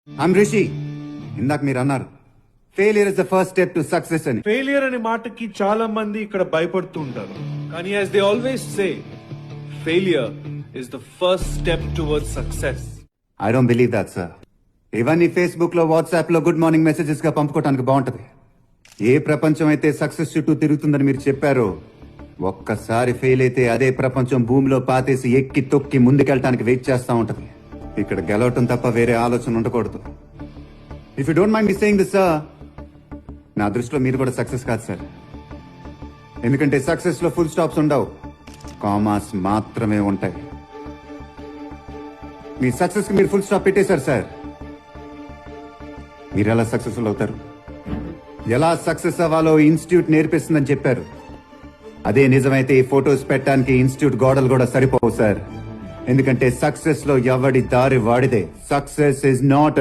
I'm Rishi. ఇందాక మీరు అన్నారు failure is the first step to success అని. ఫెయిలియర్ అనే మాటకి చాలా మంది ఇక్కడ భయపడుతూ ఉంటారు. కానీ as they always say, failure is the first step towards success. I don't believe that sir. ఇవన్నీ ఫేస్బుక్ లో, వాట్సాప్ లో గుడ్ మార్నింగ్ మెసేజెస్ గా పంపుకోవడానికి బాగుంటది. ఏ ప్రపంచం అయితే సక్సెస్ చుట్టూ తిరుగుతుందని మీరు చెప్పారో, ఒక్కసారి ఫెయిల్ అయితే అదే ప్రపంచం భూమిలో పాతేసి ఎక్కి తొక్కి ముందుకెళ్ళటానికి వెయిట్ చేస్తా ఉంటది. ఇక్కడ గెలవటం తప్ప వేరే ఆలోచన ఉండకూడదు. If you don't mind me saying this sir, నా దృష్టిలో మీరు కూడా సక్సెస్ కాదు సార్. ఎందుకంటే సక్సెస్ లో ఫుల్ స్టాప్స్ ఉండవు, కామాస్ మాత్రమే ఉంటాయి. మీ సక్సెస్ కి మీరు ఫుల్ స్టాప్ పెట్టేశారు సార్. మీరు ఎలా సక్సెస్ఫుల్ అవుతారు? ఎలా సక్సెస్ అవ్వాలో ఇన్స్టిట్యూట్ నేర్పిస్తుందని చెప్పారు. అదే నిజమైతే ఈ ఫొటోస్ పెట్టడానికి ఇన్స్టిట్యూట్ గోడలు కూడా సరిపోవు సార్. ఎందుకంటే సక్సెస్ లో ఎవడి దారి వాడిదే. Success is not